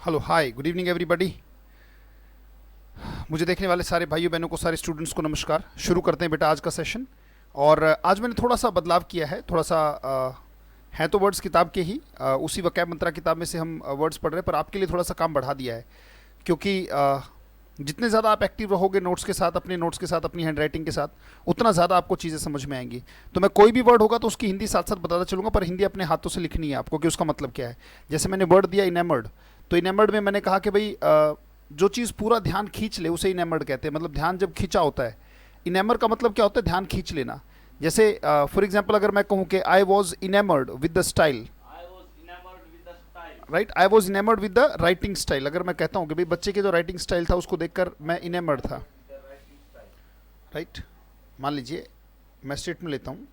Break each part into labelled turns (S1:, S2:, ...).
S1: Hello hi good evening everybody. मुझे देखने वाले सारे भाइयों बहनों को, सारे स्टूडेंट्स को नमस्कार। शुरू करते हैं बेटा आज का सेशन। और आज मैंने थोड़ा सा बदलाव किया है, थोड़ा सा है तो वर्ड्स किताब के ही, उसी वकैब मंत्रा किताब में से हम वर्ड्स पढ़ रहे हैं, पर आपके लिए थोड़ा सा काम बढ़ा दिया है। क्योंकि जितने ज़्यादा आप एक्टिव रहोगे नोट्स के साथ, अपने नोट्स के साथ, अपनी हैंड राइटिंग के साथ, उतना ज़्यादा आपको चीज़ें समझ में आएंगी। तो मैं कोई भी वर्ड होगा तो उसकी हिंदी साथ साथ बताता चलूँगा, पर हिंदी अपने हाथों से लिखनी है आपको कि उसका मतलब क्या है। जैसे मैंने वर्ड दिया इनेमर्ड, तो इनेमर्ड में मैंने कहा कि भाई जो चीज़ पूरा ध्यान खींच ले उसे इनेमर्ड कहते हैं, मतलब ध्यान जब खींचा होता है। इनेमर का मतलब क्या होता है? ध्यान खींच लेना। जैसे फॉर एग्जाम्पल अगर मैं कहूँ कि I was enamoured with the style,
S2: I was enamored with the style.
S1: Right, I was enamoured with the writing style. अगर मैं कहता हूँ कि भाई बच्चे के जो राइटिंग स्टाइल था उसको देखकर मैं इनेमर्ड था,
S2: The writing style.
S1: राइट। मान लीजिए मैं स्टेटमेंट लेता हूँ।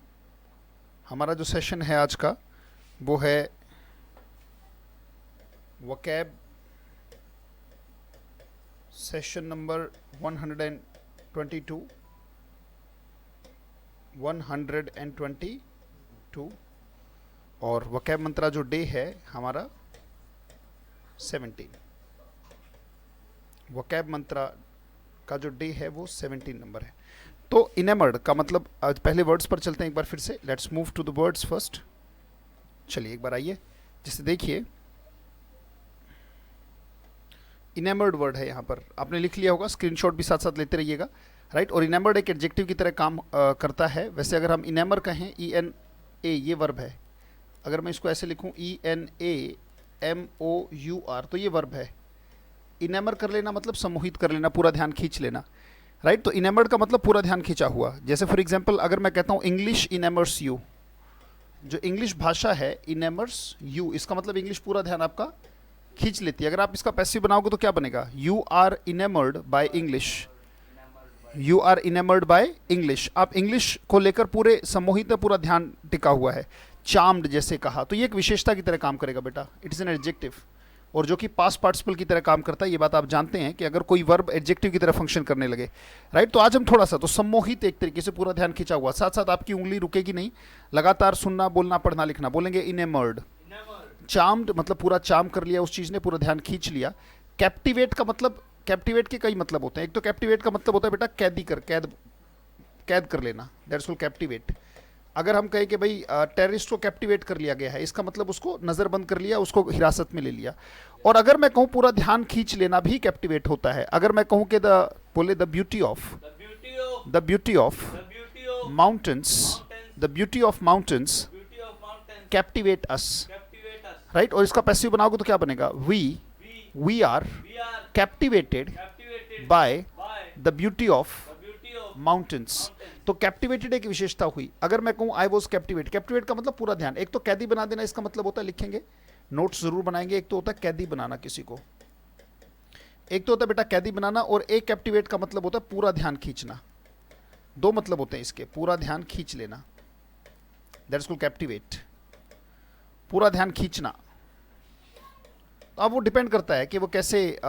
S1: हमारा जो सेशन है आज का वो है वकैब सेशन नंबर 122 और वकैब मंत्रा जो डे है हमारा 17। वकैब मंत्रा का जो डे है वो 17 नंबर है। तो इनेमर्ड का मतलब, आज पहले वर्ड्स पर चलते हैं एक बार फिर से। Let's move to the words first. चलिए एक बार आइए, जैसे देखिए इनेमर्ड वर्ड है, यहाँ पर आपने लिख लिया होगा, स्क्रीनशॉट भी साथ साथ लेते रहिएगा, राइट। और इनेमर्ड एक एडजेक्टिव की तरह काम करता है। वैसे अगर हम इनेमर कहें, ई एन ए ये वर्ब है। अगर मैं इसको ऐसे लिखूं ENAMOUR, तो ये वर्ब है। इनेमर कर लेना मतलब सम्मोहित कर लेना, पूरा ध्यान खींच लेना, राइट। तो इनेमर्ड का मतलब पूरा ध्यान खींचा हुआ। जैसे फॉर एग्जांपल अगर मैं कहता हूँ इंग्लिश इनेमर्स यू, जो इंग्लिश भाषा है इनेमर्स यू, इसका मतलब इंग्लिश पूरा ध्यान आपका खींच लेती है। अगर आप इसका पैसिव बनाओगे तो क्या बनेगा? You are enamored by English, you are enamored by English. आप इंग्लिश को लेकर पूरे सम्मोहित है, पूरा ध्यान टिका हुआ है। चार्म्ड जैसे कहा, तो ये एक विशेषता की तरह काम करेगा बेटा, इट इज़ एन एडजेक्टिव। और जो कि पास्ट पार्टिसिपल की तरह काम करता है, ये बात आप जानते हैं कि अगर कोई वर्ब एडजेक्टिव की तरह फंक्शन करने लगे, राइट। तो आज हम थोड़ा सा तो सम्मोहित, एक तरीके से पूरा ध्यान खींचा हुआ, साथ साथ आपकी उंगली रुकेगी नहीं, लगातार सुनना, बोलना, पढ़ना, लिखना। बोलेंगे इनेमर्ड।
S2: Enamored.
S1: चार्म्ड मतलब पूरा चार्म कर लिया उस चीज़ ने, पूरा ध्यान खींच लिया। कैप्टिवेट का मतलब, कैप्टिवेट के कई मतलब होते हैं। एक तो कैप्टिवेट का मतलब होता है बेटा कैदी कर, कैद कैद कर लेना, दैट्स कॉल्ड कैप्टिवेट। अगर हम कहें कि भाई टेररिस्ट को कैप्टिवेट कर लिया गया है, इसका मतलब उसको नज़रबंद कर लिया, उसको हिरासत में ले लिया। और अगर मैं कहूँ पूरा ध्यान खींच लेना भी कैप्टिवेट होता है। अगर मैं कहूँ कि बोले the beauty of,
S2: The beauty of
S1: the beauty of
S2: the beauty of
S1: mountains,
S2: mountains,
S1: the beauty of mountains
S2: beauty of mountains
S1: captivate us,
S2: captivate us.
S1: Right. और इसका पैसिव बनाओगे तो क्या बनेगा? We are
S2: We are
S1: captivated
S2: captivated
S1: by
S2: by
S1: the beauty of
S2: the beauty of
S1: mountains.
S2: mountains.
S1: तो captivated एक विशेषता हुई। अगर मैं कहूँ आई वॉज कैप्टिवेट, कैप्टिवेट का मतलब पूरा ध्यान। एक तो कैदी बना देना, इसका मतलब होता है, लिखेंगे नोट्स जरूर बनाएंगे। एक तो होता है कैदी बनाना किसी को, एक तो होता है बेटा कैदी बनाना, और एक कैप्टिवेट का मतलब होता है पूरा ध्यान खींचना। दो मतलब होते हैं इसके, पूरा ध्यान खींच लेना, दैट्स कॉल्ड कैप्टिवेट, पूरा ध्यान खींचना। तो अब वो डिपेंड करता है कि वो कैसे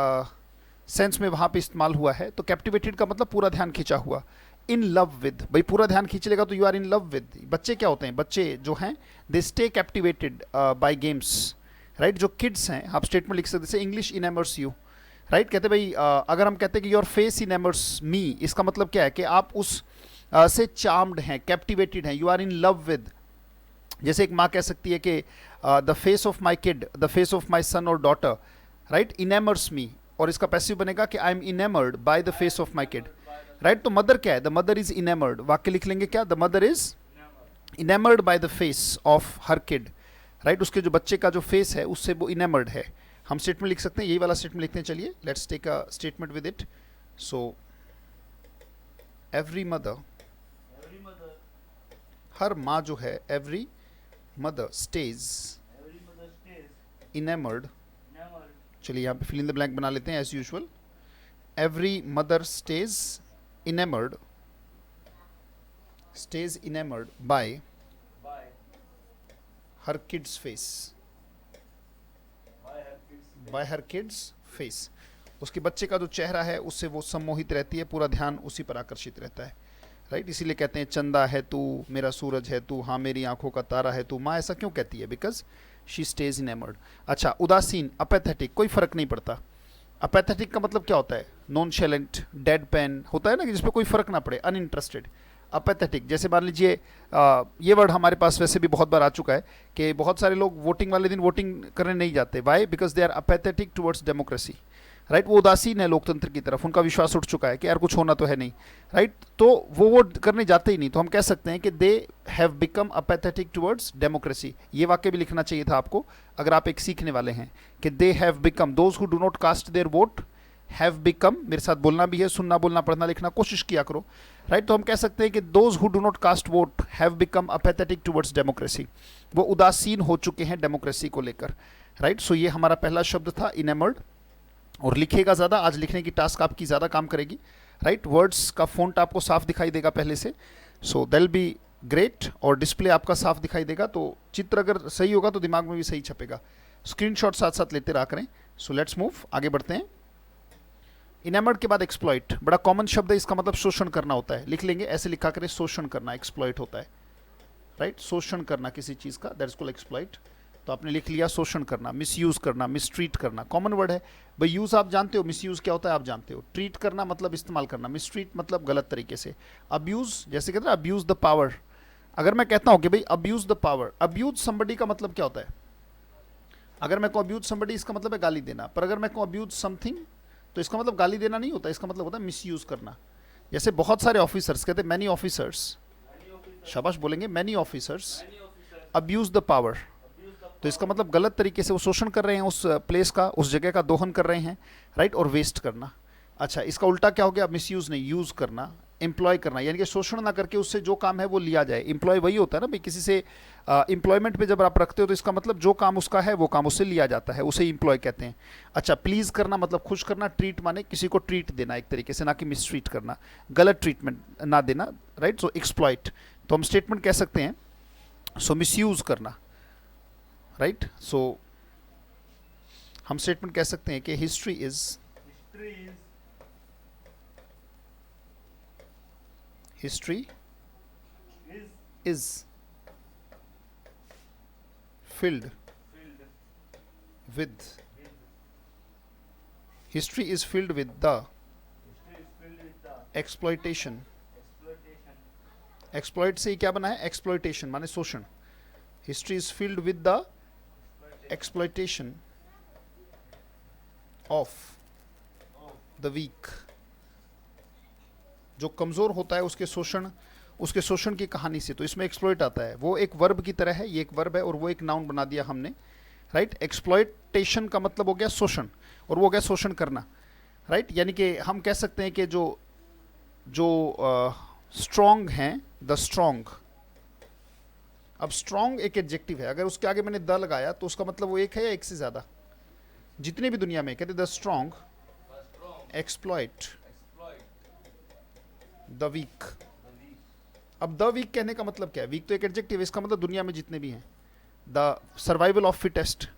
S1: सेंस में वहाँ पे इस्तेमाल हुआ है। तो कैप्टिवेटेड का मतलब पूरा ध्यान खींचा हुआ। इन लव विद, भाई पूरा ध्यान खींच लेगा तो you are in love with. बच्चे क्या होते हैं? बच्चे जो हैं they stay captivated by games, right. जो किड्स हैं, आप स्टेटमेंट लिख सकते हैं इंग्लिश इनेमर्स यू, राइट। कहते भाई अगर हम कहते हैं कि योर फेस इनेमर्स मी, इसका मतलब क्या है कि आप उस से चार्म्ड हैं, कैप्टिवेटेड हैं, you are in love with. जैसे एक माँ कह सकती है कि the face of my kid, the face of my son और डॉटर, राइट, इनेमर्स मी। और इसका पैसिव बनेगा कि I am enamoured by the face of my kid, right. तो मदर क्या है? The mother is enamoured. वाक्य लिख लेंगे क्या? The mother is
S2: Enamored.
S1: Enamoured by the face of her kid, right. उसके जो बच्चे का जो फेस है उससे वो इनेमर्ड है। हम स्टेटमेंट लिख सकते हैं, यही वाला स्टेटमेंट लिखते हैं। चलिए let's take a statement with it. So every mother,
S2: Every mother,
S1: हर माँ जो है, every mother stays
S2: every mother stays
S1: enamored.
S2: enamored.
S1: चलिए यहाँ पे फिल इन द ब्लैंक बना लेते हैं as usual. Every mother stays enamored, stays enamored by
S2: By
S1: her kids face,
S2: by her kids.
S1: By her kids face. उसके बच्चे का जो चेहरा है उससे वो सम्मोहित रहती है, पूरा ध्यान उसी पर आकर्षित रहता है, राइट। इसीलिए कहते हैं चंदा है तू, मेरा सूरज है तू, हाँ मेरी आंखों का तारा है तू। माँ ऐसा क्यों कहती है? Because she stage enamoured. अच्छा, उदासीन, अपैथेटिक, कोई फर्क नहीं पड़ता। अपैथेटिक का मतलब क्या होता है? नॉन शैलेंट, डेड पेन होता है ना, कि जिसपे कोई फर्क ना पड़े, अनइंटरेस्टेड। अपैथेटिक, जैसे मान लीजिए ये वर्ड हमारे पास वैसे भी बहुत बार आ चुका है कि बहुत सारे लोग वोटिंग वाले दिन वोटिंग करने नहीं जाते। Why? Because they are apathetic towards democracy, right. वो उदासीन है लोकतंत्र की तरफ, उनका विश्वास उठ चुका है कि यार कुछ होना तो है नहीं, राइट। तो वो वोट करने जाते ही नहीं। तो हम कह सकते हैं कि they have become apathetic towards democracy. ये वाक्य भी लिखना चाहिए था आपको अगर आप एक सीखने वाले हैं, कि they have become, those who do not cast their vote have become. मेरे साथ बोलना भी है, सुनना, बोलना, पढ़ना, लिखना कोशिश किया करो, राइट। तो हम कह सकते हैं कि those who do not cast vote have become apathetic towards democracy. वो उदासीन हो चुके हैं डेमोक्रेसी को लेकर, राइट। सो ये हमारा पहला शब्द था, इनेमर्ड। और लिखेगा ज़्यादा, आज लिखने की टास्क आपकी ज़्यादा काम करेगी, राइट। वर्ड्स का फ़ॉन्ट आपको साफ दिखाई देगा पहले से, सो दैल बी ग्रेट। और डिस्प्ले आपका साफ दिखाई देगा, तो चित्र अगर सही होगा तो दिमाग में भी सही छपेगा। स्क्रीनशॉट साथ साथ लेते रहा करें। सो लेट्स मूव, आगे बढ़ते हैं। इनेमर्ड के बाद एक्सप्लॉइट, बड़ा कॉमन शब्द है, इसका मतलब शोषण करना होता है। लिख लेंगे, ऐसे लिखा करें, शोषण करना एक्सप्लॉइट होता है, राइट। शोषण करना किसी चीज़ का, दैट्स कॉल्ड एक्सप्लॉइट। तो आपने लिख लिया शोषण करना, मिसयूज करना, मिसट्रीट करना, कॉमन वर्ड है भाई। यूज आप जानते हो, मिसयूज क्या होता है आप जानते हो। ट्रीट करना मतलब इस्तेमाल करना, मिसट्रीट मतलब गलत तरीके से। अब्यूज, जैसे कहते हैं अब्यूज द पावर। अगर मैं कहता हूं कि भाई abuse the power, abuse somebody का मतलब क्या होता है? अगर मैं कहूँ अब्यूज समबडी, इसका मतलब है गाली देना। पर अगर मैं कहूँ अब्यूज समथिंग, तो इसका मतलब गाली देना नहीं होता, इसका मतलब होता है मिसयूज करना। जैसे बहुत सारे ऑफिसर्स कहते हैं, मैनी ऑफिसर्स, शाबाश बोलेंगे, many officers abuse the power. तो इसका मतलब गलत तरीके से वो शोषण कर रहे हैं उस प्लेस का, उस जगह का दोहन कर रहे हैं, राइट। और वेस्ट करना। अच्छा, इसका उल्टा क्या हो गया? मिसयूज नहीं, यूज करना, एम्प्लॉय करना, यानी कि शोषण ना करके उससे जो काम है वो लिया जाए। एम्प्लॉय वही होता है ना भाई, किसी से एम्प्लॉयमेंट पे जब आप रखते हो तो इसका मतलब जो काम उसका है वो काम उससे लिया जाता है, उसे एम्प्लॉय कहते हैं। अच्छा, प्लीज करना मतलब खुश करना, ट्रीट माने किसी को ट्रीट देना एक तरीके से, ना कि मिसट्रीट करना, गलत ट्रीटमेंट ना देना, राइट। सो एक्सप्लॉइट, तो हम स्टेटमेंट कह सकते हैं, सो मिसयूज करना, राइट। सो हम स्टेटमेंट कह सकते हैं कि history is filled with the exploitation। Exploit से ही क्या बना है? एक्सप्लॉइटेशन माने शोषण। History is filled with the exploitation of the weak. जो कमजोर होता है उसके शोषण की कहानी से। तो इसमें एक्सप्लॉइट आता है, वो एक वर्ब की तरह है, ये एक वर्ब है और वो एक नाउन बना दिया हमने, राइट। एक्सप्लॉइटेशन का मतलब हो गया शोषण, और वो हो गया शोषण करना, राइट। यानी कि हम कह सकते हैं कि जो स्ट्रॉन्ग हैं, द स्ट्रॉन्ग। अब स्ट्रॉन्ग एक एडजेक्टिव है, अगर उसके आगे मैंने द लगाया तो उसका मतलब वो एक है या एक से ज्यादा? जितने भी दुनिया में कहते the strong exploit the weak. अब द वीक कहने का मतलब क्या है? वीक तो एक एडजेक्टिव है, इसका मतलब दुनिया में जितने भी हैं, द सर्वाइवल ऑफ फिटेस्ट।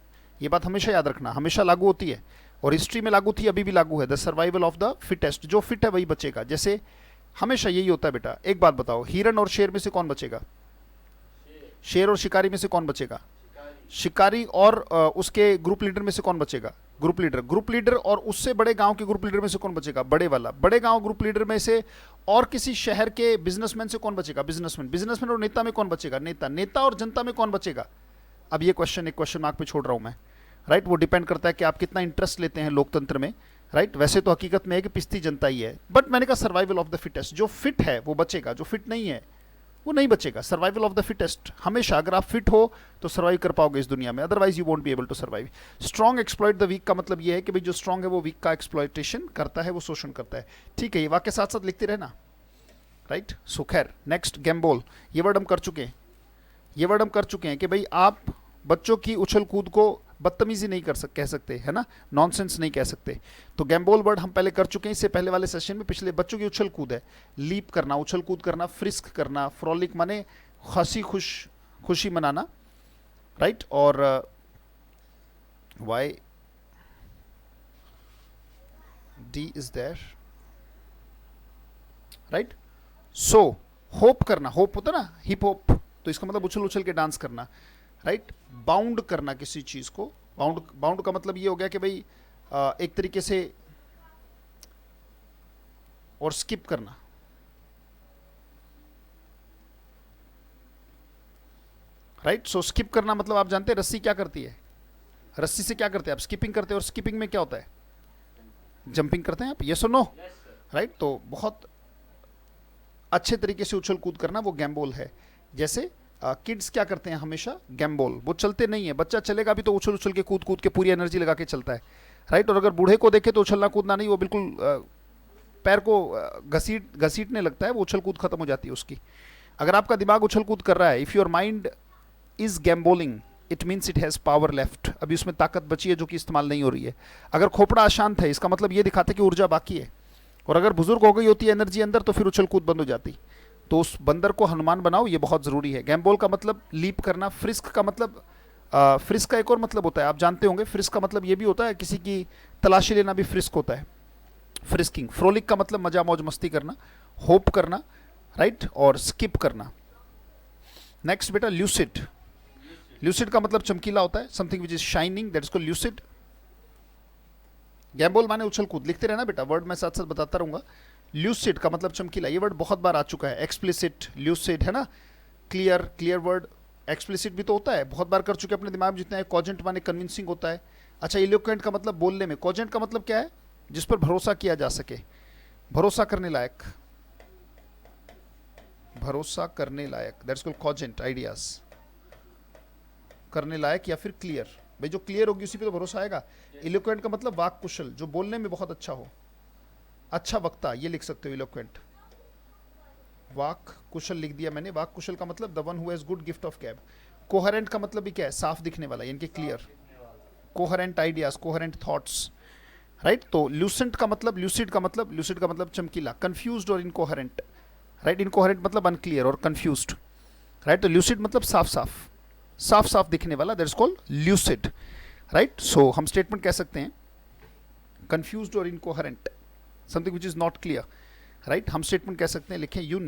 S1: ये बात हमेशा याद रखना, हमेशा लागू होती है और हिस्ट्री में लागू थी, अभी भी लागू है। The survival of the fittest, जो फिट है वही बचेगा। जैसे हमेशा यही होता है बेटा। एक बात बताओ, हिरन और शेर में से कौन बचेगा? शेर और शिकारी में से कौन बचेगा? शिकारी। और उसके ग्रुप लीडर में से कौन बचेगा? Group leader. और उससे बड़े गांव के ग्रुप लीडर में से कौन बचेगा? बड़े वाला। बड़े गांव ग्रुप लीडर में से और किसी शहर के बिजनेसमैन से कौन बचेगा? बिजनेसमैन। और नेता में कौन बचेगा? नेता और जनता में कौन बचेगा? अब ये क्वेश्चन एक क्वेश्चन मार्क पे छोड़ रहा हूं मैं, राइट। वो डिपेंड करता है कि आप कितना इंटरेस्ट लेते हैं लोकतंत्र में, राइट। वैसे तो हकीकत में है कि पिस्ती जनता ही है, बट मैंने कहा सर्वाइवल ऑफ द फिटेस्ट। जो फिट है वो बचेगा, जो फिट नहीं है वो नहीं बचेगा। सर्वाइवल ऑफ द फिटेस्ट हमेशा, अगर आप फिट हो तो सर्वाइव कर पाओगे इस दुनिया में, otherwise you won't be able to survive. Strong exploit the weak का मतलब ये है कि भाई जो स्ट्रॉन्ग है वो वीक का एक्सप्लॉइटेशन करता है, वो शोषण करता है। ठीक है, ये वाक्य साथ साथ लिखते रहना, राइट। सो खैर, नेक्स्ट गैम्बोल। ये वर्ड हम कर चुके हैं कि भाई आप बच्चों की उछल कूद को बदतमीजी नहीं कह सकते, है ना, नॉनसेंस नहीं कह सकते। तो गैम्बोल वर्ड हम पहले कर चुके हैं, इससे पहले वाले सेशन में। पिछले बच्चों की उछल कूद है, लीप करना, उछल कूद करना, फ्रिस्क करना, फ्रॉलिक माने खुशी मनाना, राइट। और Y D is there, right. So hope करना, होप होता ना, हिप हॉप, तो इसका मतलब उछल उछल के डांस करना, राइट, बाउंड करना किसी चीज को, बाउंड का मतलब ये हो गया कि भाई एक तरीके से, और स्किप करना, राइट। सो स्किप करना मतलब आप जानते हैं रस्सी क्या करती है, रस्सी से क्या करते हैं आप, स्किपिंग करते हैं, और स्किपिंग में क्या होता है, जंपिंग करते हैं आप, ये सुनो, राइट। तो बहुत अच्छे तरीके से उछल कूद करना वो गैम्बोल है। जैसे किड्स क्या करते हैं हमेशा, गैम्बोल, वो चलते नहीं है, बच्चा चलेगा भी तो उछल उछल के कूद कूद के पूरी एनर्जी लगा के चलता है, राइट। और अगर बूढ़े को देखे तो उछलना कूदना नहीं, वो बिल्कुल पैर को घसीटने लगता है, वो उछल कूद खत्म हो जाती है उसकी। अगर आपका दिमाग उछल कूद कर रहा है, if your mind is gambolling, it means it has power left, अभी उसमें ताकत बची है जो कि इस्तेमाल नहीं हो रही है। अगर खोपड़ा अशांत है, इसका मतलब ये दिखाता है कि ऊर्जा बाकी है। और अगर बुजुर्ग हो गई होती है एनर्जी अंदर, तो फिर उछल कूद बंद हो जाती। तो उस बंदर को हनुमान बनाओ, ये बहुत ज़रूरी है। गैम्बोल का मतलब लीप करना, फ्रिस्क का मतलब, फ्रिस्क का एक और मतलब होता है, आप जानते होंगे, फ्रिस्क का मतलब ये भी होता है, किसी की तलाशी लेना भी फ्रिस्क होता है, फ्रिस्किंग। फ्रोलिक का मतलब मजा मौज मस्ती करना, होप करना, राइट, और स्किप करना। नेक्स्ट बेटा ल्यूसिड, ल्यूसिड का मतलब चमकीला होता है, something which is shining, that is called lucid. Gambol माने उछल कूद, लिखते रहना बेटा, वर्ड मैं साथ साथ बताता रहूंगा। ल्यूसिड का मतलब चमकीला, ये वर्ड बहुत बार आ चुका है, एक्सप्लिसिट, ल्यूसिड, है ना, क्लियर, क्लियर वर्ड, एक्सप्लिसिट भी तो होता है, बहुत बार कर चुके अपने दिमाग में जितना है। कॉजेंट माने कन्विंसिंग होता है। अच्छा, इलोक्वेंट का मतलब बोलने में, कॉजेंट का मतलब क्या है, जिस पर भरोसा किया जा सके, भरोसा करने लायक, भरोसा करने लायक, दैट्स कॉल्ड कॉजेंट आइडियाज, करने लायक या फिर क्लियर, भाई जो क्लियर होगी उसी पे तो भरोसा आएगा। इलोक्वेंट का मतलब वाक कुशल, जो बोलने में बहुत अच्छा हो, अच्छा वक्ता, ये लिख सकते हो इलोक्वेंट। वाक कुशल लिख दिया मैंने, वाक कुशल का मतलब the one who has good gift of गैब। कोहेरेंट का मतलब भी क्या है, साफ दिखने वाला, यानी कि clear, coherent ideas, coherent thoughts, right. तो ल्यूसेंट का मतलब, ल्यूसिड का मतलब, ल्यूसिड का मतलब चमकीला, कंफ्यूज्ड और इनकोहेरेंट, राइट। इनकोहेरेंट मतलब अनक्लियर और कंफ्यूज्ड, राइट। तो ल्यूसिड मतलब साफ साफ, साफ साफ दिखने वाला, that is called lucid, right. So हम स्टेटमेंट कह सकते हैं कंफ्यूज्ड और incoherent, something which is not clear, right. हम स्टेटमेंट कह सकते हैं, लिखें, you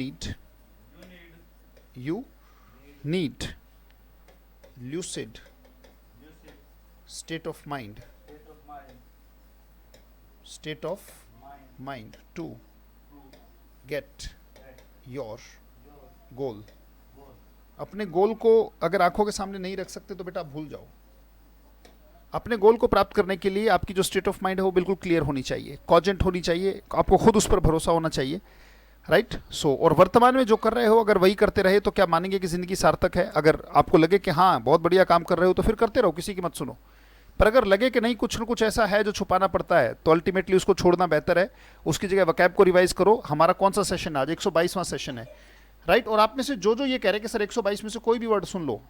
S1: need lucid state of mind, state of mind to get your goal। अपने गोल को अगर आंखों के सामने नहीं रख सकते तो बेटा भूल जाओ। अपने गोल को प्राप्त करने के लिए आपकी जो स्टेट ऑफ माइंड है वो बिल्कुल क्लियर होनी चाहिए, कॉजेंट होनी चाहिए, आपको खुद उस पर भरोसा होना चाहिए, राइट। सो और वर्तमान में जो कर रहे हो अगर वही करते रहे तो क्या मानेंगे कि जिंदगी सार्थक है। अगर आपको लगे कि हाँ बहुत बढ़िया काम कर रहे हो तो फिर करते रहो, किसी की मत सुनो। पर अगर लगे कि नहीं कुछ न कुछ ऐसा है जो छुपाना पड़ता है तो अल्टीमेटली उसको छोड़ना बेहतर है। उसकी जगह वकैब को रिवाइज करो। हमारा कौन सा सेशन है आज, 122वां सेशन है, राइट। और आप में से जो ये कह रहे हैं कि सर 122 में से कोई भी वर्ड सुन लो,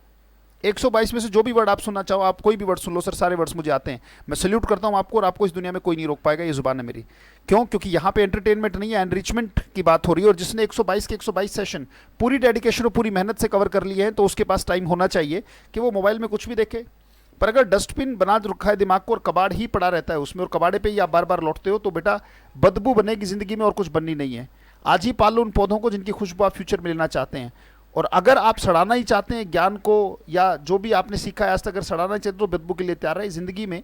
S1: 122 में से जो भी वर्ड आप सुनना चाहो आप कोई भी वर्ड सुन लो, सर सारे वर्ड्स मुझे आते हैं, मैं सल्यूट करता हूँ आपको, और आपको इस दुनिया में कोई नहीं रोक पाएगा, ये जुबान है मेरी। क्यों? क्योंकि यहाँ पे एंटरटेनमेंट नहीं है, एनरिचमेंट की बात हो रही है। और जिसने 122 के 122 सेशन पूरी डेडिकेशन और पूरी मेहनत से कवर कर लिए हैं तो उसके पास टाइम होना चाहिए कि वो मोबाइल में कुछ भी देखे। पर अगर डस्टबिन बना रखा है दिमाग को और कबाड़ ही पड़ा रहता है उसमें, और कबाड़े पे ही आप बार बार लौटते हो, तो बेटा बदबू बनेगी जिंदगी में और कुछ बननी नहीं है। आज ही पाल लो उन पौधों को जिनकी खुशबू आप फ्यूचर में लेना चाहते हैं। और अगर आप सड़ाना ही चाहते हैं ज्ञान को या जो भी आपने सीखा है आज तक, अगर सड़ाना ही चाहते तो बदबू के लिए तैयार है जिंदगी में,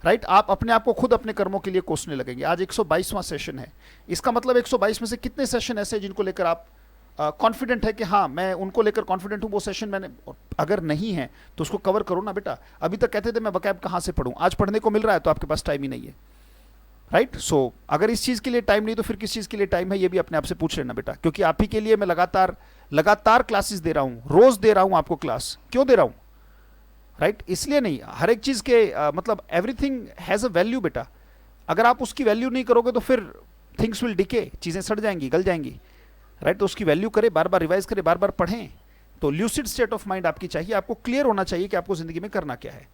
S1: राइट। आप अपने आप को खुद अपने कर्मों के लिए कोसने लगेंगे। आज 122वां सेशन है, इसका मतलब 122 में से कितने सेशन ऐसे जिनको लेकर आप कॉन्फिडेंट है कि हाँ मैं उनको लेकर कॉन्फिडेंट हूँ, वो सेशन मैंने, अगर नहीं है तो उसको कवर करो ना बेटा। अभी तक कहते थे मैं वकैब कहाँ से पढ़ूँ, आज पढ़ने को मिल रहा है तो आपके पास टाइम ही नहीं है, राइट। सो अगर इस चीज़ के लिए टाइम नहीं तो फिर किस चीज़ के लिए टाइम है, ये भी अपने आप से पूछ लेना बेटा। क्योंकि आप ही के लिए मैं लगातार क्लासेस दे रहा हूँ, रोज दे रहा हूँ आपको क्लास। क्यों दे रहा हूँ, राइट, इसलिए नहीं, हर एक चीज़ के मतलब एवरीथिंग हैज़ अ वैल्यू बेटा। अगर आप उसकी वैल्यू नहीं करोगे तो फिर थिंग्स विल डिके, चीज़ें सड़ जाएंगी, गल जाएंगी, राइट। तो उसकी वैल्यू करें, बार बार रिवाइज करें, बार बार पढ़ें। तो ल्यूसिड स्टेट ऑफ माइंड आपकी चाहिए, आपको क्लियर होना चाहिए कि आपको जिंदगी में करना क्या है,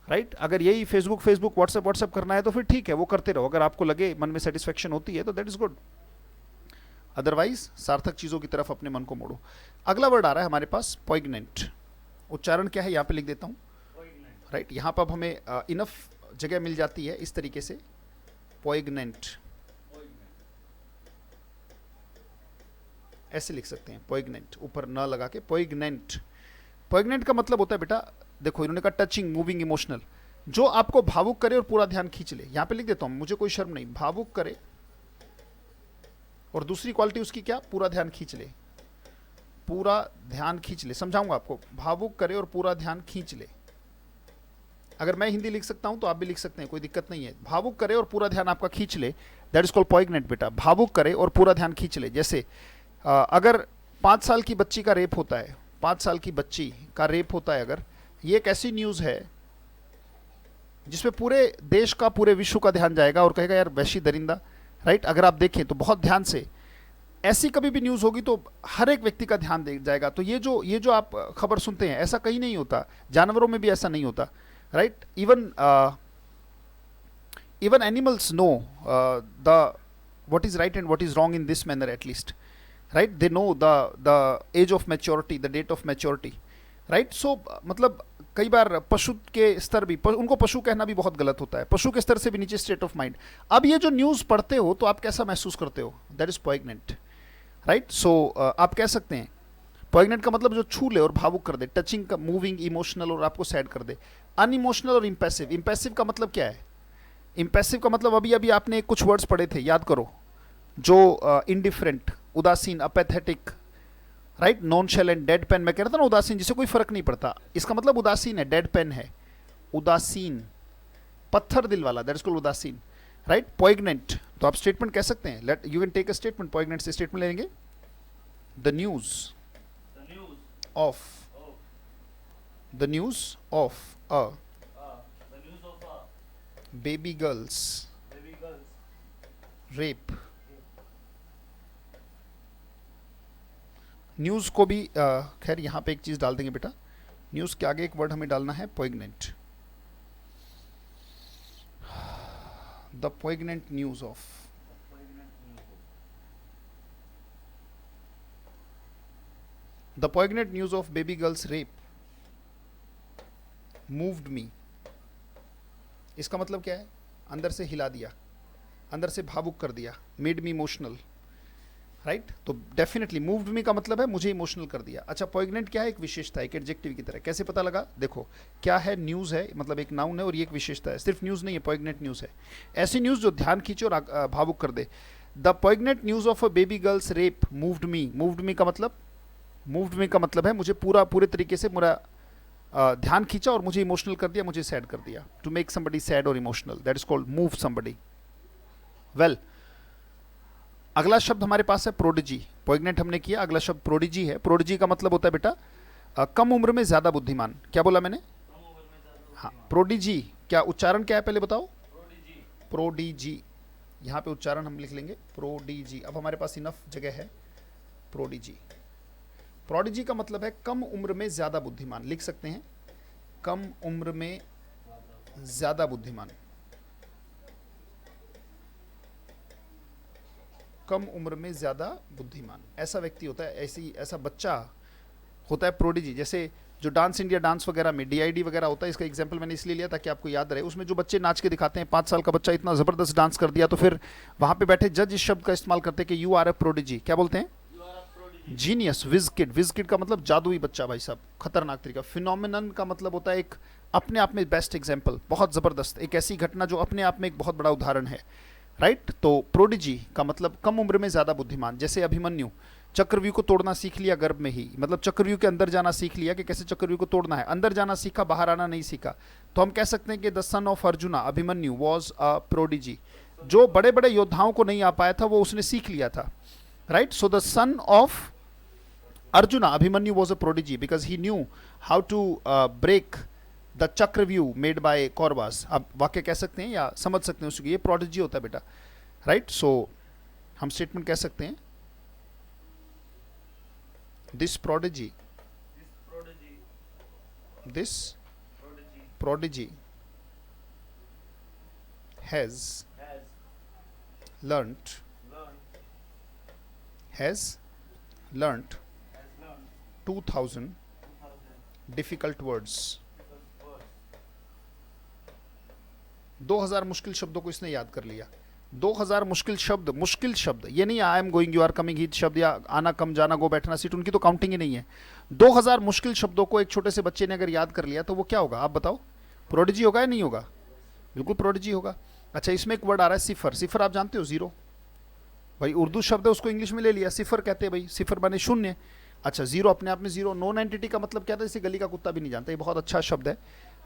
S1: राइट। अगर यही फेसबुक व्हाट्सएप करना है तो फिर ठीक है वो करते रहो, अगर आपको लगे मन में सेटिस्फेक्शन होती है तो दैट इज गुड। अदरवाइज सार्थक चीज़ों की तरफ अपने मन को मोड़ो। अगला वर्ड आ रहा है हमारे पास पोइग्नेंट। उच्चारण क्या है यहाँ पे लिख देता हूँ, राइट। यहाँ पर अब हमें इनफ जगह मिल जाती है इस तरीके से, पोइग्नेंट ऐसे लिख सकते हैं, पोइग्नेंट ऊपर न लगा के, पोइग्नेंट। पोइग्नेंट का मतलब होता है बेटा, देखो इन्होंने कहा टचिंग, मूविंग, इमोशनल, जो आपको भावुक करे और पूरा ध्यान खींच ले। यहां पे लिख देता हूं, मुझे कोई शर्म नहीं, भावुक करे और दूसरी क्वालिटी उसकी क्या, पूरा ध्यान खींच ले, पूरा ध्यान खींच ले। समझाऊंगा आपको, भावुक करे और पूरा ध्यान खींच ले। अगर मैं हिंदी लिख सकता हूं तो आप भी लिख सकते हैं, कोई दिक्कत नहीं है। भावुक करे और पूरा ध्यान आपका खींच ले, दैट इज कॉल्ड पोइग्नेंट बेटा। भावुक करे और पूरा ध्यान खींच ले। जैसे अगर 5 साल की बच्ची का रेप होता है, 5 साल की बच्ची का रेप होता है, अगर ये एक ऐसी न्यूज है जिसपे पूरे देश का, पूरे विश्व का ध्यान जाएगा और कहेगा यार वैशी दरिंदा, राइट। अगर आप देखें तो बहुत ध्यान से, ऐसी कभी भी न्यूज़ होगी तो हर एक व्यक्ति का ध्यान दे जाएगा। तो ये जो आप खबर सुनते हैं, ऐसा कहीं नहीं होता, जानवरों में भी ऐसा नहीं होता, right. Even animals know the what is right and what is wrong in this manner at least, right? They know the age of maturity, the date of maturity, right? So मतलब कई बार पशु के स्तर भी, उनको पशु कहना भी बहुत गलत होता है, पशु के स्तर से भी नीचे स्टेट ऑफ माइंड। अब ये जो न्यूज़ पढ़ते हो तो आप कैसा महसूस करते हो, दैट इज पोइग्नेंट, राइट। सो आप कह सकते हैं पोइग्नेंट का मतलब जो छू ले और भावुक कर दे, टचिंग का, मूविंग, इमोशनल और आपको सैड कर दे। अनइमोशनल और इम्पैसिव, इम्पैसिव का मतलब क्या है, इम्पैसिव का मतलब अभी अभी आपने कुछ वर्ड्स पढ़े थे, याद करो, जो इनडिफरेंट, उदासीन, अपैथेटिक, राइट, नॉनशैलेंट, डेड पेन। मैं कह रहा था ना उदासीन, जिसे कोई फर्क नहीं पड़ता, इसका मतलब उदासीन है, डेड पेन है, उदासीन, पत्थर दिल वाला, दैट इज कॉल्ड उदासीन, राइट। पोइग्नेंट, तो आप स्टेटमेंट कह सकते हैं, let you can take a statement, poignant से स्टेटमेंट लेंगे, the news of, the news of a baby girl's rape. News को भी खैर यहाँ पे एक चीज़ डाल देंगे बेटा, न्यूज़ के आगे एक वर्ड हमें डालना है, पोइग्नेंट, the poignant news of, the poignant news of baby girl's rape moved मी। इसका मतलब क्या है, अंदर से हिला दिया, अंदर से भावुक कर दिया, मेड मी इमोशनल, राइट। तो डेफिनेटली मूव्ड मी का मतलब है मुझे इमोशनल कर दिया। अच्छा, पोइग्नेंट क्या है, एक विशेषता, एक एडजेक्टिव की तरह। कैसे पता लगा, देखो क्या है, न्यूज़ है, मतलब एक नाउन है और ये एक विशेषता है, सिर्फ न्यूज़ नहीं है, पोइग्नेंट न्यूज़ है, ऐसी न्यूज़ जो ध्यान खींचे और भावुक कर दे। The poignant news of a baby girl's rape moved me, moved me का मतलब, मूव्ड मी का मतलब है मुझे पूरे तरीके से मेरा ध्यान खींचा और मुझे इमोशनल कर दिया, मुझे सैड कर दिया। टू मेक समबडी सैड और emotional, that is called move somebody. Well, अगला शब्द हमारे पास है प्रोडिजी। पोइग्नेंट हमने किया, अगला शब्द प्रोडिजी है। प्रोडिजी का मतलब होता है बेटा कम उम्र में ज्यादा बुद्धिमान। क्या बोला मैंने, हाँ, प्रोडिजी, क्या उच्चारण क्या है पहले बताओ, प्रोडिजी, यहाँ पे उच्चारण हम लिख लेंगे प्रोडिजी। अब हमारे पास इनफ जगह है, प्रोडिजी। प्रोडिजी का मतलब है कम उम्र में ज्यादा बुद्धिमान, लिख सकते हैं कम उम्र में ज्यादा बुद्धिमान, कम उम्र में ज्यादा बुद्धिमान, ऐसा व्यक्ति होता है, ऐसा बच्चा होता है प्रोडिजी। जैसे जो डांस इंडिया डांस वगैरह में डीआईडी वगैरह होता है, इसका एग्जांपल मैंने इसलिए लिया ताकि आपको याद रहे। उसमें जो बच्चे नाच के दिखाते हैं, 5 साल का बच्चा इतना जबरदस्त डांस कर दिया, तो फिर वहां पे बैठे जज इस शब्द का इस्तेमाल करते हैं कि यू आर अ प्रोडिजी। क्या बोलते हैं, genius, whiz kid. Whiz kid का मतलब जादुई बच्चा, भाई साहब, खतरनाक तरीका। फिनोमिनन का मतलब होता है एक अपने आप में बेस्ट एग्जाम्पल, बहुत जबरदस्त, एक ऐसी घटना जो अपने आप में एक बहुत बड़ा उदाहरण है, राइट। तो प्रोडिजी का मतलब कम उम्र में ज्यादा बुद्धिमान। जैसे अभिमन्यु, चक्रव्यूह को तोड़ना सीख लिया गर्भ में ही, मतलब चक्रव्यूह के अंदर जाना सीख लिया कि कैसे चक्रव्यूह को तोड़ना है, अंदर जाना सीखा, बाहर आना नहीं सीखा। तो हम कह सकते हैं कि the son of arjuna, Abhimanyu, was a prodigy. जो बड़े बड़े योद्धाओं को नहीं आ पाया था वो उसने सीख लिया था, right. So the son of Arjuna, Abhimanyu, was a prodigy because he knew how to break the Chakravyuh made by Kauravas. आप वाक्य कह सकते हैं या समझ सकते हैं उसको, ये prodigy होता है बेटा, राइट। सो हम स्टेटमेंट कह सकते हैं this prodigy has learnt has learnt 2000 difficult words। 2000 मुश्किल शब्दों को इसने याद कर लिया। 2000 मुश्किल शब्द ये नहीं I am going you are coming ही शब्द या आना कम जाना गो बैठना सीट, उनकी तो काउंटिंग ही नहीं है। 2000 मुश्किल शब्दों को एक छोटे से बच्चे ने अगर याद कर लिया तो वो क्या होगा आप बताओ, प्रोडिजी होगा या नहीं होगा? बिल्कुल प्रोडिजी होगा। अच्छा इसमें एक वर्ड आ रहा है सिफर, सिफर आप जानते हो जीरो, भाई उर्दू शब्द है उसको इंग्लिश में ले लिया, सिफर कहते हैं भाई, सिफर माने शून्य। अच्छा जीरो अपने आप में जीरो, नॉन एंटिटी का मतलब क्या था, जैसे गली का कुत्ता भी नहीं जानता, ये बहुत अच्छा शब्द है,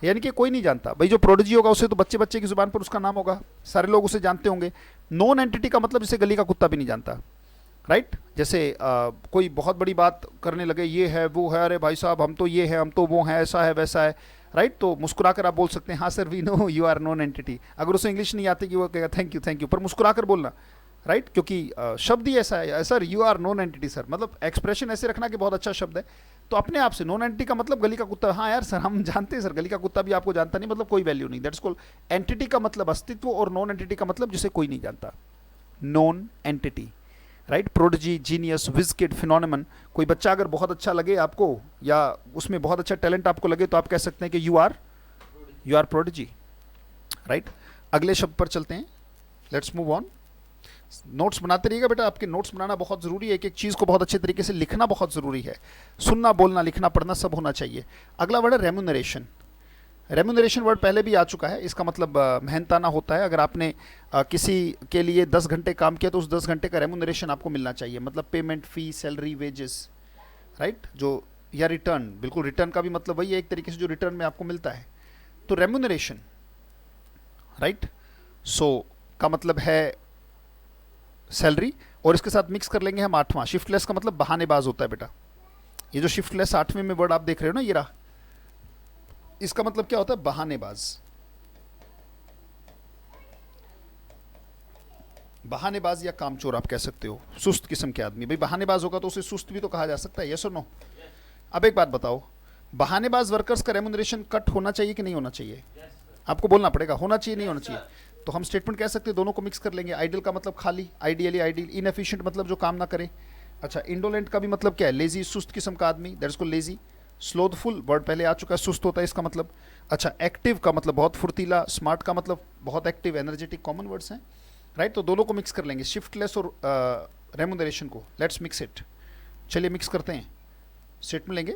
S1: यानी कि कोई नहीं जानता भाई। जो प्रोडिजी होगा उसे तो बच्चे बच्चे की जुबान पर उसका नाम होगा, सारे लोग उसे जानते होंगे। नॉन एंटिटी का मतलब जैसे गली का कुत्ता भी नहीं जानता, राइट। जैसे कोई बहुत बड़ी बात करने लगे, ये है वो है, अरे भाई साहब हम तो ये है हम तो वो है, ऐसा है वैसा है, राइट। तो मुस्कुरा कर आप बोल सकते हैं हाँ sir we know you are nonentity. अगर उसे इंग्लिश नहीं आती कि वो कहेगा थैंक यू, पर मुस्कुरा कर बोलना, राइट, क्योंकि शब्द ही ऐसा है sir you are nonentity sir, मतलब एक्सप्रेशन ऐसे रखना कि बहुत अच्छा शब्द है। तो अपने आप से नॉन एंटिटी का मतलब गली का कुत्ता, हाँ यार सर हम जानते हैं सर गली का कुत्ता भी आपको जानता नहीं, मतलब कोई वैल्यू नहीं, दैट्स कॉल्ड एंटिटी का मतलब अस्तित्व, और नॉन एंटिटी का मतलब जिसे कोई नहीं जानता, nonentity, right. Prodigy, genius, whiz kid, phenomenon. कोई बच्चा अगर बहुत अच्छा लगे आपको या उसमें बहुत अच्छा टैलेंट आपको लगे तो आप कह सकते हैं कि यू आर प्रोडिजी, राइट। अगले शब्द पर चलते हैं, लेट्स मूव ऑन। नोट्स बनाते रहिएगा बेटा, आपके नोट्स बनाना बहुत ज़रूरी है, एक एक चीज़ को बहुत अच्छे तरीके से लिखना बहुत ज़रूरी है, सुनना बोलना लिखना पढ़ना सब होना चाहिए। अगला वर्ड है रेम्यूनरेशन। रेम्यूनरेशन वर्ड पहले भी आ चुका है, इसका मतलब मेहनताना होता है। अगर आपने किसी के लिए 10 घंटे काम किया तो उस 10 घंटे का रेम्यूनरेशन आपको मिलना चाहिए, मतलब पेमेंट, फी, सैलरी, वेजेस, राइट, जो या रिटर्न, बिल्कुल रिटर्न का भी मतलब वही है एक तरीके से जो रिटर्न में आपको मिलता है, तो रेम्यूनरेशन, राइट। सो का मतलब है सैलरी, और इसके साथ मिक्स कर लेंगे हम 8वां, शिफ्टलेस का मतलब बहानेबाज होता है बेटा। ये जो शिफ्टलेस 8वें में वर्ड आप देख रहे हो ना, ये रहा, इसका मतलब क्या होता है, बहानेबाज। बहानेबाज या कामचोर आप कह सकते हो, सुस्त किस्म के आदमी। भाई बहानेबाज होगा तो उसे सुस्त भी तो कहा जा सकता है, यस और नो? अब एक बात बताओ, बहानेबाज वर्कर्स का रेम्यूनरेशन कट होना चाहिए कि नहीं होना चाहिए? आपको बोलना पड़ेगा, होना चाहिए नहीं होना चाहिए। तो हम स्टेटमेंट कह सकते हैं, दोनों को मिक्स कर लेंगे। आइडल का मतलब खाली, आइडियली आइडियल, इनएफिशिएंट मतलब जो काम ना करे। अच्छा इंडोलेंट का भी मतलब क्या है, लेजी, सुस्त किस्म का आदमी, that is called lazy. Slothful word पहले आ चुका है, सुस्त होता है इसका मतलब। अच्छा एक्टिव का मतलब बहुत फुर्तीला, स्मार्ट का मतलब बहुत एक्टिव, एनर्जेटिक, कॉमन वर्ड्स हैं, राइट। तो दोनों को मिक्स कर लेंगे, शिफ्टलेस और रेम्यूनरेशन को। लेट्स मिक्स इट, चलिए मिक्स करते हैं, स्टेटमेंट लेंगे।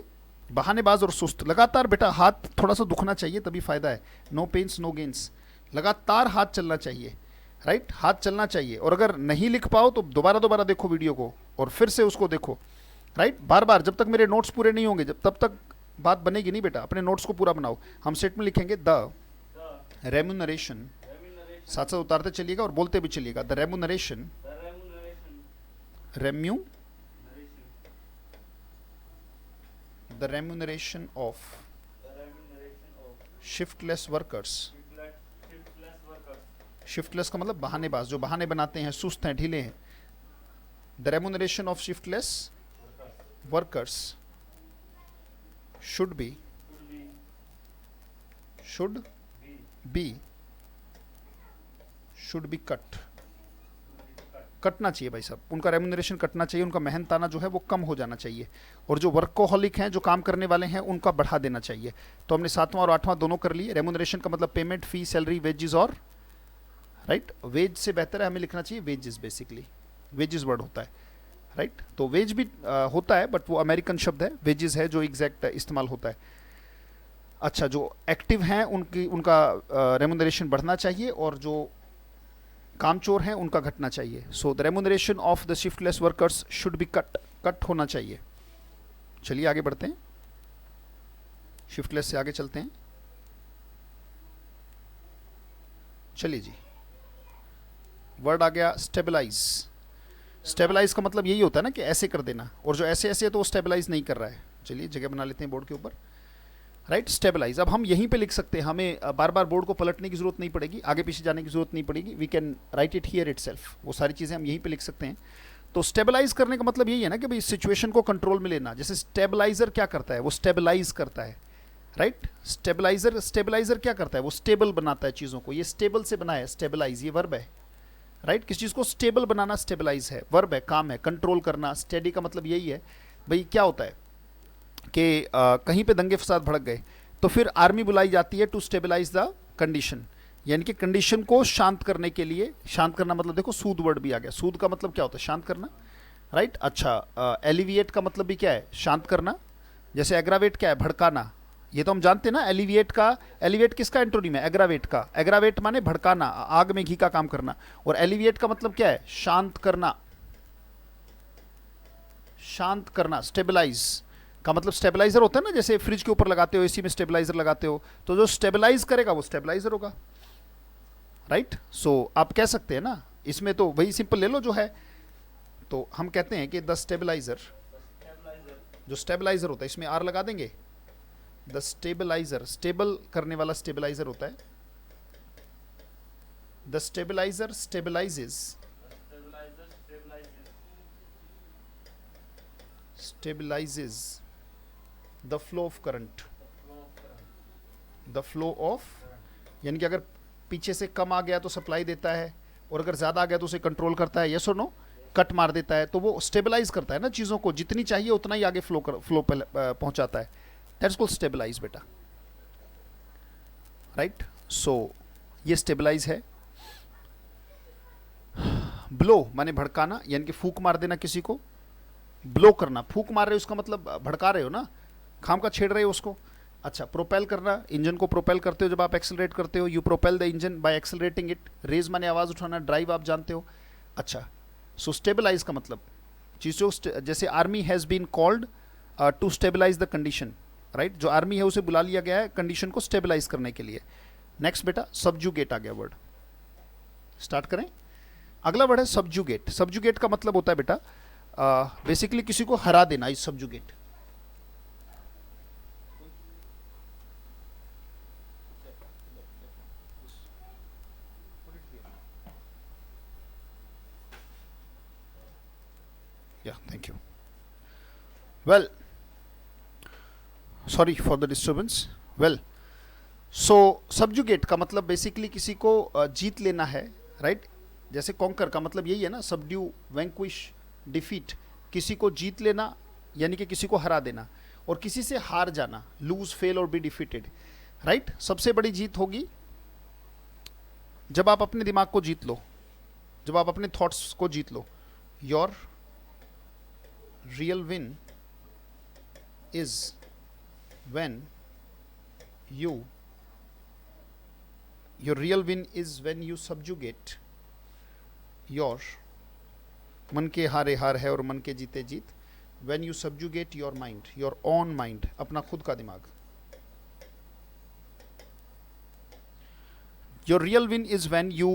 S1: बहानेबाज और सुस्त, लगातार बेटा हाथ थोड़ा सा दुखना चाहिए तभी फायदा है, नो पेन्स नो गेन्स, लगातार हाथ चलना चाहिए, राइट, हाथ चलना चाहिए। और अगर नहीं लिख पाओ तो दोबारा देखो वीडियो को और फिर से उसको देखो, राइट, बार बार, जब तक मेरे नोट्स पूरे नहीं होंगे तब तक बात बनेगी नहीं बेटा। अपने नोट्स को पूरा बनाओ। हम स्टेटमेंट लिखेंगे द रेम्यूनरेशन, साथ साथ उतारते चलिएगा और बोलते भी चलिएगा, the remuneration, the remuneration of shiftless workers. Shiftless का मतलब बहानेबाज, जो बहाने बनाते हैं, सुस्त हैं, ढीले हैं। The remuneration of shiftless workers should be cut, कटना चाहिए भाई साहब, उनका रेम्यूनरेशन कटना चाहिए, उनका मेहनताना जो है वो कम हो जाना चाहिए, और जो वर्कोहॉलिक हैं, जो काम करने वाले हैं, उनका बढ़ा देना चाहिए। तो हमने 7वां और 8वां दोनों कर लिए। रेम्यूनरेशन का मतलब पेमेंट, फी, सैलरी, वेजेस, और राइट, वेज से बेहतर है हमें लिखना चाहिए वेजेस, बेसिकली वेजेस वर्ड होता है, राइट। तो वेज भी होता है बट वो अमेरिकन शब्द है, वेजेस है जो एग्जैक्ट इस्तेमाल होता है। अच्छा जो एक्टिव हैं उनका रेम्यूनरेशन बढ़ना चाहिए, और जो कामचोर हैं उनका घटना चाहिए। So the remuneration of the shiftless workers should be cut होना चाहिए। चलिए आगे बढ़ते हैं, शिफ्टलेस से आगे चलते हैं। चलिए जी, वर्ड आ गया स्टेबलाइज। स्टेबलाइज का मतलब यही होता है ना कि ऐसे कर देना, और जो ऐसे ऐसे है तो वो स्टेबलाइज नहीं कर रहा है। चलिए जगह बना लेते हैं बोर्ड के ऊपर, राइट, स्टेबलाइज। अब हम यहीं पे लिख सकते हैं, हमें बार बार बोर्ड को पलटने की जरूरत नहीं पड़ेगी, आगे पीछे जाने की जरूरत नहीं पड़ेगी, we can write it here itself. वो सारी चीज़ें हम यहीं पे लिख सकते हैं। तो स्टेबलाइज करने का मतलब यही है ना कि भाई सिचुएशन को कंट्रोल में लेना। जैसे स्टेबलाइजर क्या करता है, वो स्टेबलाइज करता है, राइट। स्टेबलाइजर क्या करता है, वो स्टेबल बनाता है चीज़ों को। ये स्टेबल से बना है, स्टेबलाइज, ये वर्ब है, राइट। किस चीज़ को स्टेबल बनाना स्टेबलाइज है, वर्ब है, काम है, कंट्रोल करना। स्टेडी का मतलब यही है भाई, क्या होता है कि कहीं पे दंगे फसाद भड़क गए तो फिर आर्मी बुलाई जाती है टू स्टेबलाइज द कंडीशन, यानी कि कंडीशन को शांत करने के लिए, शांत करना मतलब देखो सूद वर्ड भी आ गया, सूद का मतलब क्या होता है, शांत करना, राइट। अच्छा, एलिविएट का मतलब भी क्या है, शांत करना। जैसे एग्रावेट क्या है, भड़काना, ये तो हम जानते हैं ना। एलिविएट का, एलिविएट किसका एंटोनिम है, एग्रावेट का। एग्रावेट माने भड़काना, आग में घी का काम करना। और एलिविएट का मतलब क्या है, शांत करना, शांत करना। स्टेबलाइज का मतलब स्टेबलाइजर होता है ना, जैसे फ्रिज के ऊपर लगाते हो, एसी में स्टेबलाइजर लगाते हो, तो जो स्टेबलाइज करेगा वो स्टेबलाइजर होगा, राइट। सो आप कह सकते हैं ना, इसमें तो वही सिंपल ले लो जो है। तो हम कहते हैं कि द स्टेबलाइजर,
S2: स्टेबलाइजर,
S1: जो स्टेबलाइजर होता है इसमें आर लगा देंगे। द स्टेबलाइजर, स्टेबल करने वाला स्टेबलाइजर होता है। The stabiliser stabilises,
S2: stabiliser,
S1: stabilises the flow of current,
S2: flow of current,
S1: the flow of, यानी कि अगर पीछे से कम आ गया तो सप्लाई देता है, और अगर ज़्यादा आ गया तो उसे कंट्रोल करता है, यस और नो, कट मार देता है। तो वो स्टेबलाइज करता है ना चीज़ों को, जितनी चाहिए उतना ही आगे फ्लो पहुंचाता है। दैट्स कॉल्ड स्टेबलाइज बेटा, राइट। सो ये स्टेबलाइज है। ब्लो माने भड़काना, यानी कि फूक मार देना किसी को। ब्लो करना, फूक मार रहे हो उसका मतलब भड़का रहे हो ना, खाम का छेड़ रहे हो उसको। अच्छा, प्रोपेल करना, इंजन को प्रोपेल करते हो जब आप एक्सेलरेट करते हो, you propel the engine by accelerating it. Raise माने आवाज़ उठाना, ड्राइव आप जानते हो। अच्छा, सो स्टेबलाइज का मतलब चीज़ों, जैसे army has been called to stabilise the condition, right. जो आर्मी है उसे बुला लिया गया है कंडीशन को स्टेबलाइज करने के लिए। नेक्स्ट बेटा, सबजुगेट आ गया वर्ड, स्टार्ट करें। अगला वर्ड है सबजुगेट। सबजुगेट का मतलब होता है बेटा बेसिकली किसी को हरा देना, इज सबजुगेट। या thank you. Well, sorry for the disturbance. Well, so subjugate का मतलब बेसिकली किसी को जीत लेना है, राइट। जैसे कॉन्कर का मतलब यही है ना, सबड्यू, वैंक्विश, डिफीट, किसी को जीत लेना यानी कि किसी को हरा देना। और किसी से हार जाना, लूज, फेल और बी डिफीटेड, राइट। सबसे बड़ी जीत होगी जब आप अपने दिमाग को जीत लो, जब आप अपने थॉट्स को जीत लो। Your real win is when you, your real win is when you subjugate your, मन के हारे हार है और मन के जीते जीत, when you subjugate your mind, your own mind, अपना खुद का दिमाग। your real win is when you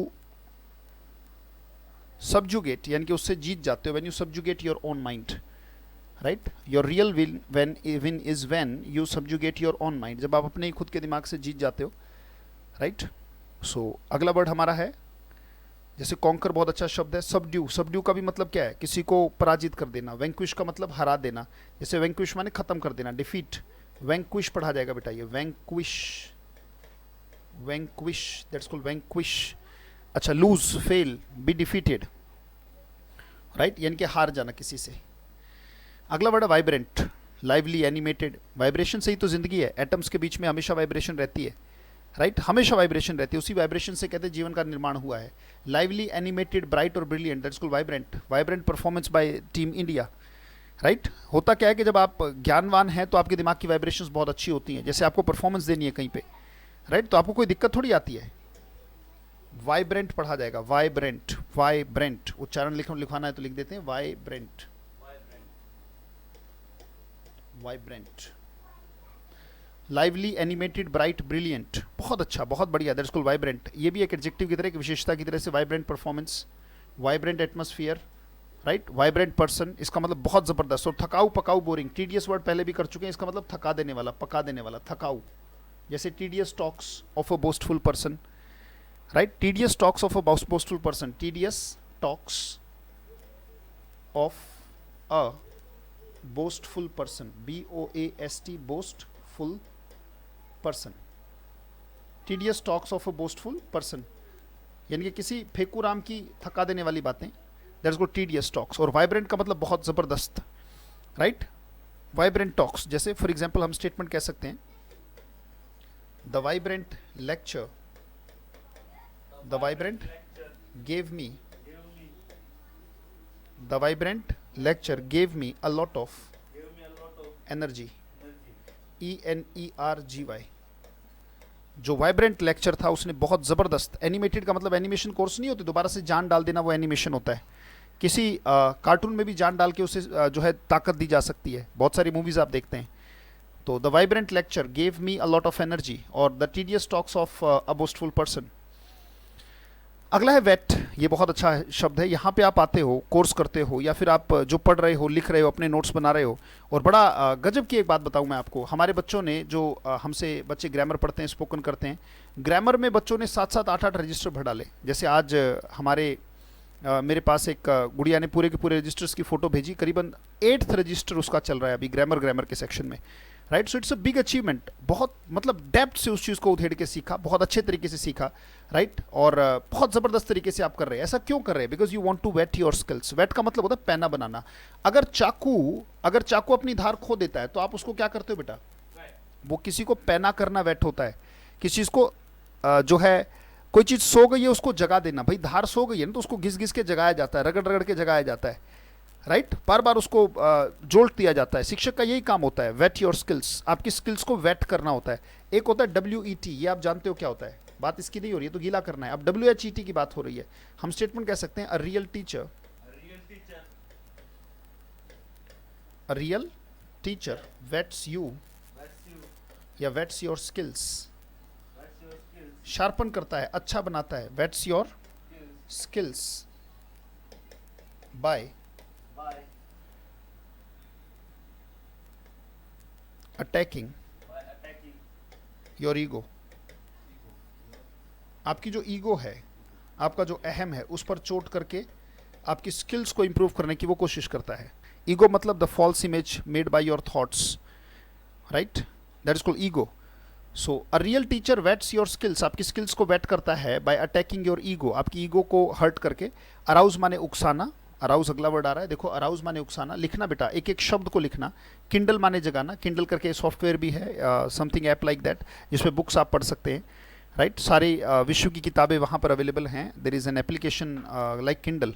S1: subjugate, यानी कि उससे जीत जाते हो, when you subjugate your own mind, right। your real win is when you subjugate your own mind, जब आप अपने ही खुद के दिमाग से जीत जाते हो, राइट। सो अगला वर्ड हमारा है, जैसे कॉन्कर बहुत अच्छा शब्द है, सबड्यू। सबड्यू का भी मतलब क्या है, किसी को पराजित कर देना। वैंक्विश का मतलब हरा देना, जैसे वैंक्विश माने खत्म कर देना, डिफीट। वैंक्विश पढ़ा जाएगा बेटा, ये vanquish, vanquish, that's called vanquish. अच्छा, lose, fail, be defeated, right, यानी कि हार जाना किसी से। अगला वर्ड है वाइब्रेंट, लाइवली, एनिमेटेड। वाइब्रेशन से ही तो जिंदगी है, एटम्स के बीच में हमेशा वाइब्रेशन रहती है, राइट, हमेशा वाइब्रेशन रहती है, उसी वाइब्रेशन से कहते हैं जीवन का निर्माण हुआ है। लाइवली, एनिमेटेड, ब्राइट और brilliant, that's called vibrant. Vibrant performance by team India, right. होता क्या है कि जब आप ज्ञानवान हैं तो आपके दिमाग की वाइब्रेशंस बहुत अच्छी होती हैं। जैसे आपको परफॉर्मेंस देनी है कहीं पे, राइट, तो आपको कोई दिक्कत थोड़ी आती है। वाइब्रेंट पढ़ा जाएगा, वाइब्रेंट, वाइब्रेंट, उच्चारण लिखवाना है तो लिख देते हैं vibrant, vibrant. Lively, animated, bright, brilliant, बहुत अच्छा, बहुत बढ़िया, दैट्स कॉल्ड वाइब्रेंट। ये भी एक एडजेक्टिव की तरह, एक विशेषता की तरह से, vibrant performance, vibrant atmosphere, right, vibrant person, इसका मतलब बहुत ज़बरदस्त। और थकाऊ, पकाऊ, बोरिंग, टीडियस वर्ड पहले भी कर चुके हैं, इसका मतलब थका देने वाला, पका देने वाला, थकाऊ। जैसे tedious talks of a boastful person, right, tedious talks of a boastful person, tedious talks of a boastful person, BOAST, boastful person, tedious talks of a boastful person, यानी कि किसी फेकूराम की थका देने वाली बातें, दैट्स कॉल्ड टीडियस टॉक्स। और vibrant का मतलब बहुत ज़बरदस्त, राइट, वाइब्रेंट टॉक्स। जैसे फॉर एग्जांपल हम स्टेटमेंट कह सकते हैं, the vibrant lecture The vibrant
S2: lecture
S1: gave me,
S2: gave me
S1: the vibrant lecture gave me a lot of
S2: a lot of
S1: energy.
S2: energy.
S1: ENERGY. जो वाइब्रेंट लेक्चर था उसने बहुत ज़बरदस्त, एनिमेटेड का मतलब एनिमेशन कोर्स नहीं होते, दोबारा से जान डाल देना वो एनिमेशन होता है। किसी कार्टून में भी जान डाल के उसे जो है ताकत दी जा सकती है, बहुत सारी मूवीज़ आप देखते हैं। तो the vibrant lecture gave me a lot of energy और the tedious talks of a boastful person. अगला है वेट, ये बहुत अच्छा शब्द है। यहाँ पे आप आते हो, कोर्स करते हो, या फिर आप जो पढ़ रहे हो, लिख रहे हो, अपने नोट्स बना रहे हो, और बड़ा गजब की एक बात बताऊँ मैं आपको, हमारे बच्चों ने जो हमसे बच्चे ग्रामर पढ़ते हैं, स्पोकन करते हैं, ग्रामर में बच्चों ने 7-7, 8-8 रजिस्टर भर डाले। जैसे आज हमारे मेरे पास एक गुड़िया ने पूरे के पूरे रजिस्टर्स की फ़ोटो भेजी, करीबन 8th रजिस्टर उसका चल रहा है अभी ग्रामर के सेक्शन में, right. So it's a big achievement, बहुत मतलब डेप्थ से उस चीज़ को उधेड़ के सीखा, बहुत अच्छे तरीके से सीखा, राइट। और बहुत ज़बरदस्त तरीके से आप कर रहे हैं। ऐसा क्यों कर रहे हैं? Because you want to whet your skills. Whet का मतलब होता है पैना बनाना। अगर चाकू अपनी धार खो देता है तो आप उसको क्या करते हो बेटा? वो किसी को पैना करना वेट होता है। किसी चीज़ को जो है, कोई चीज़ सो गई है उसको जगा देना। भाई धार सो गई है ना, तो उसको घिस घिस के जगाया जाता है, रगड़ रगड़ के जगाया जाता है, राइट। बार बार उसको जोल्ट दिया जाता है। शिक्षक का यही काम होता है, वेट योर स्किल्स। आपकी स्किल्स को वेट करना होता है। एक होता है WET, ये आप जानते हो क्या होता है, बात इसकी नहीं हो रही है तो गीला करना है। अब WHET की बात हो रही है। हम स्टेटमेंट कह सकते हैं, a real teacher whets you या वेट्स योर स्किल्स। शार्पन करता है, अच्छा बनाता है, whets your skills by attacking your ego. आपकी जो ईगो है, आपका जो अहम है, उस पर चोट करके आपकी स्किल्स को इंप्रूव करने की वो कोशिश करता है। ईगो मतलब the false image made by your thoughts, right, that is called ego. So a real teacher whets your skills, आपकी स्किल्स को वेट करता है बाय अटैकिंग योर ईगो, आपकी ईगो को हर्ट करके। अराउज माने उकसाना, अराउज अगला वर्ड आ रहा है, देखो अराउज माने उकसाना। लिखना बेटा, एक एक शब्द को लिखना। किंडल माने जगाना, किंडल करके सॉफ्टवेयर भी है, समथिंग ऐप लाइक दैट, जिसमें बुक्स आप पढ़ सकते हैं, राइट। सारी विश्व की किताबें वहाँ पर अवेलेबल हैं। There is an application like Kindle,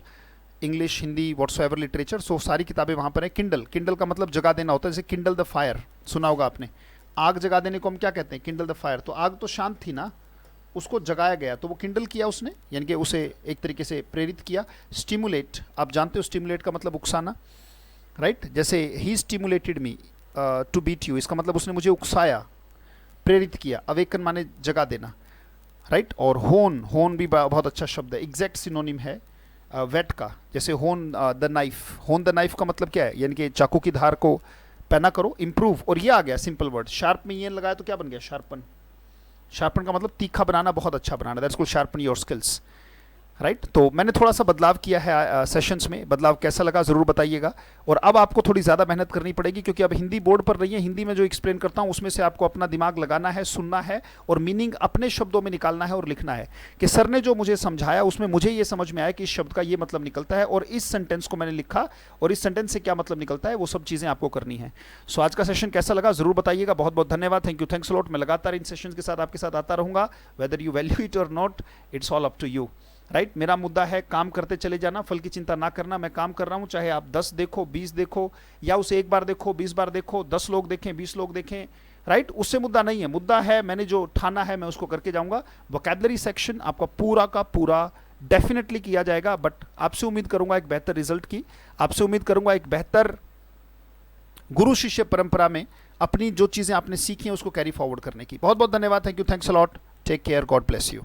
S1: English, Hindi, whatsoever literature, so सारी किताबें वहाँ पर है। किंडल का मतलब जगा देना होता है। जैसे किंडल द फायर सुना होगा आपने, आग जगा देने को हम क्या कहते हैं? Kindle the fire. तो आग तो शांत थी ना, उसको जगाया गया, तो वो किंडल किया उसने, यानी कि उसे एक तरीके से प्रेरित किया। स्टिमुलेट, आप जानते हो स्टिमुलेट का मतलब उकसाना, राइट। जैसे ही stimulated me to beat you, इसका मतलब उसने मुझे उकसाया, प्रेरित किया। अवेकन माने जगा देना, राइट। और होन भी बहुत अच्छा शब्द है, एग्जैक्ट सिनोनिम है वेट का। जैसे होन द नाइफ का मतलब क्या है? यानी कि चाकू की धार को पैना करो, इंप्रूव। और ये आ गया सिंपल वर्ड, शार्प में ये लगाया तो क्या बन गया? शार्पन। शार्पन का मतलब तीखा बनाना, बहुत अच्छा बनाना, that's called sharpen your skills, right. तो मैंने थोड़ा सा बदलाव किया है सेशंस में। बदलाव कैसा लगा ज़रूर बताइएगा। और अब आपको थोड़ी ज़्यादा मेहनत करनी पड़ेगी, क्योंकि अब हिंदी बोर्ड पर रही है। हिंदी में जो एक्सप्लेन करता हूँ उसमें से आपको अपना दिमाग लगाना है, सुनना है, और मीनिंग अपने शब्दों में निकालना है और लिखना है कि सर ने जो मुझे समझाया उसमें मुझे ये समझ में आया कि इस शब्द का ये मतलब निकलता है, और इस सेंटेंस को मैंने लिखा और इस सेंटेंस से क्या मतलब निकलता है, वो सब चीज़ें आपको करनी है। सो आज का सेशन कैसा लगा ज़रूर बताइएगा। बहुत बहुत धन्यवाद, thank you, thanks a lot. मैं लगातार इन सेशंस के साथ आपके साथ आता रहूँगा, वेदर यू वैल्यू इट और not, it's all up to you, right. मेरा मुद्दा है काम करते चले जाना, फल की चिंता ना करना। मैं काम कर रहा हूँ, चाहे आप 10 देखो, 20 देखो, या उसे एक बार देखो, 20 बार देखो, 10 लोग देखें, 20 लोग देखें, राइट। उससे मुद्दा नहीं है। मुद्दा है मैंने जो ठाना है मैं उसको करके जाऊँगा। वोकैबुलरी सेक्शन आपका पूरा का पूरा डेफिनेटली किया जाएगा, बट आपसे उम्मीद करूँगा एक बेहतर रिजल्ट की, आपसे उम्मीद करूँगा एक बेहतर गुरु शिष्य परंपरा में अपनी जो चीज़ें आपने सीखी हैं उसको कैरी फॉरवर्ड करने की। बहुत बहुत धन्यवाद, thank you, thanks a lot, take care, God bless you.